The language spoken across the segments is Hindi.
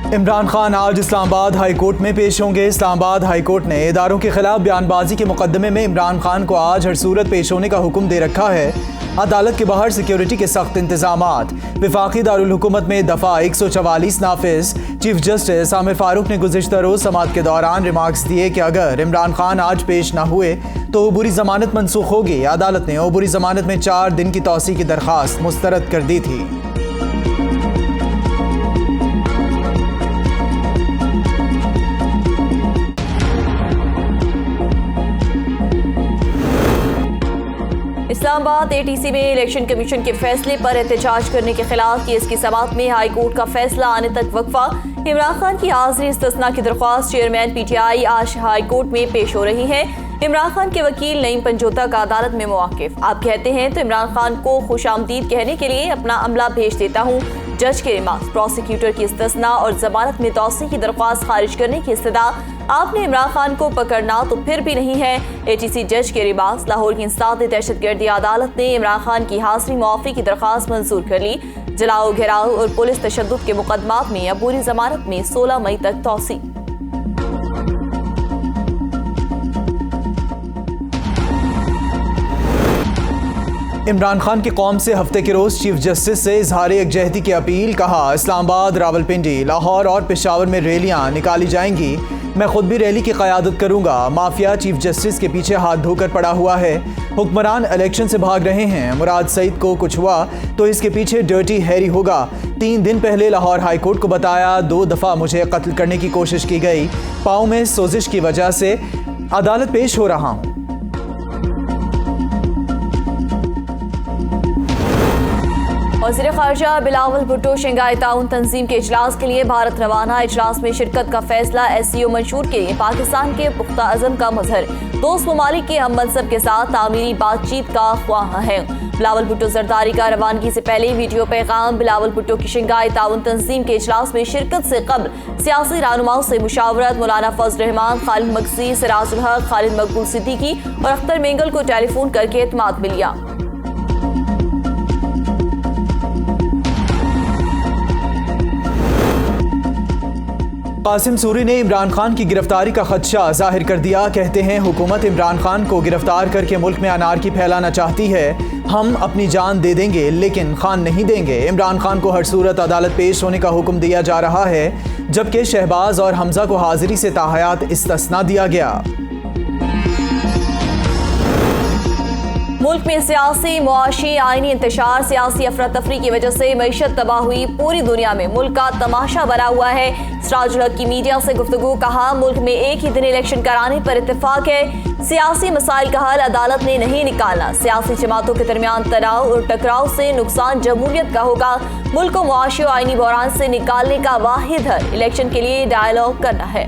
इमरान खान आज इस्लामाबाद हाई कोर्ट में पेश होंगे। इस्लामाबाद हाई कोर्ट ने इदारों के खिलाफ बयानबाजी के मुकदमे में इमरान खान को आज हर सूरत पेश होने का हुक्म दे रखा है। अदालत के बाहर सिक्योरिटी के सख्त इंतजामात। वफाकी दारुल हुकूमत में दफ़ा 144 नाफिज। चीफ जस्टिस आमिर फारूक ने गुज़िश्ता रोज़ समाअत के दौरान रिमार्क्स दिए कि अगर इमरान खान आज पेश न हुए तो अबूरी ज़मानत मनसूख होगी। अदालत ने अबूरी ज़मानत में 4 दिन की तौसी की दरख्वास्त मुस्तरद कर दी थी। इस्लामाबाद एटीसी में इलेक्शन कमीशन के फैसले पर एहतजाज करने के खिलाफ केस की समाअत में हाई कोर्ट का फैसला आने तक वक्फा। इमरान खान की हाजिरी इस्तिस्ना की दरख्वास्त चेयरमैन पीटीआई आज हाई कोर्ट में पेश हो रही है। इमरान खान के वकील नईम पंजोता का अदालत में मौक़िफ़। आप कहते हैं तो इमरान खान को खुशामदीद कहने के लिए अपना अमला भेज देता हूँ। जज के रिमार्क्स। प्रोसिक्यूटर की इस्तिस्ना और जमानत में तौसी की दरख्वास्त खारिज करने की इस्तदा। आपने इमरान खान को पकड़ना तो फिर भी नहीं है। एटीसी जज के रिमार्क्स। लाहौर की इंसदाद दहशतगर्दी अदालत ने इमरान खान की हाजिरी मुआफ़ी की दरख्वास्त मंजूर कर ली। जलाओ घेराव और पुलिस तशद्दुद के मुकदमात में अबूरी जमानत में 16 मई तक तौसी। इमरान खान की कौम से हफ्ते के रोज़ चीफ जस्टिस से इजहार यकजहती की अपील। कहा, इस्लामाबाद, रावलपिंडी, लाहौर और पेशावर में रैलियां निकाली जाएंगी। मैं खुद भी रैली की क़यादत करूंगा। माफिया चीफ जस्टिस के पीछे हाथ धोकर पड़ा हुआ है। हुक्मरान इलेक्शन से भाग रहे हैं। मुराद सईद को कुछ हुआ तो इसके पीछे डर्टी हैरी होगा। 3 दिन पहले लाहौर हाई कोर्ट को बताया 2 दफ़ा मुझे कत्ल करने की कोशिश की गई। पाँव में सोजिश की वजह से अदालत पेश हो रहा हूँ। वज़ीर ख़ारजा बिलावल भुट्टो शंघाई ताउन तंजीम के इजलास के लिए भारत रवाना। इजलास में शिरकत का फैसला SCO मंशूर के लिए पाकिस्तान के पुख्ता अज़म का मजहर। दोस्त ममालिक के हम मनसब के साथ तामीरी बातचीत का ख्वाह है। बिलावल भुट्टो जरदारी का रवानगी से पहले वीडियो पैगाम। बिलावल भुट्टो की शंघाई ताउन तंजीम के इजलास में शिरकत से कबल सियासी रहनुमाओं से मुशावरत। मौलाना फजल रहमान, खालिद मकसी, सिराजुल हक, खालिद मकबूल सिद्दीकी और अख्तर मेंगल को टेलीफोन करके एतमाद मिल लिया। कासिम सूरी ने इमरान खान की गिरफ्तारी का खदशा जाहिर कर दिया। कहते हैं हुकूमत इमरान खान को गिरफ्तार करके मुल्क में अनारकी फैलाना चाहती है। हम अपनी जान दे देंगे लेकिन खान नहीं देंगे। इमरान खान को हर सूरत अदालत पेश होने का हुक्म दिया जा रहा है, जबकि शहबाज और हमजा को हाजिरी से ताहयात इस्तिस्ना दिया गया। मुल्क में सियासी, मुआशी, आईनी इंतशार, सियासी अफरा तफरी की वजह से मईशत तबाह हुई। पूरी दुनिया में मुल्क का तमाशा बना हुआ है। सिराजुल हक की मीडिया से गुफ्तगू। कहा, मुल्क में एक ही दिन इलेक्शन कराने पर इत्तेफाक है। सियासी मसाइल का हल अदालत ने नहीं निकालना। सियासी जमातों के दरमियान तनाव और टकराव से नुकसान जमहूरियत का होगा। मुल्क को मुआशी और आईनी बहरान से निकालने का वाहिद हल इलेक्शन के लिए डायलॉग करना है।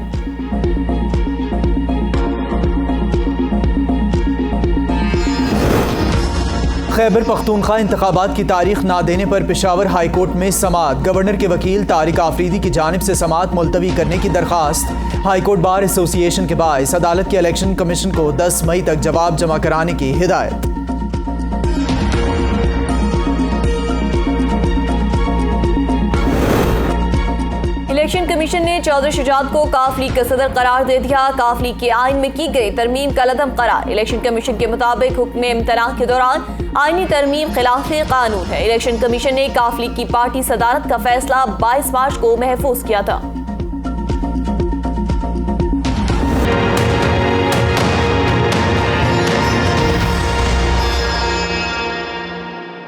खैबर पख्तूनख्वा इंतखाबात की तारीख ना देने पर पेशावर हाई कोर्ट में समाअत। गवर्नर के वकील तारिक आफरीदी की जानिब से समाअत मुलतवी करने की दरख्वास्त। हाई कोर्ट बार एसोसिएशन के बायस अदालत के इलेक्शन कमीशन को 10 मई तक जवाब जमा कराने की हिदायत। इलेक्शन कमीशन ने चौधरी शुजात को काफ लीग का सदर करार दे दिया। काफ लीग के आइन में की गई तरमीम का लदम करार। इलेक्शन कमीशन के मुताबिक हुक्म इम्तना के दौरान आईनी तरमीम खिलाफ कानून है। इलेक्शन कमीशन ने काफ लीग की पार्टी सदारत का फैसला 22 मार्च को महफूज किया था।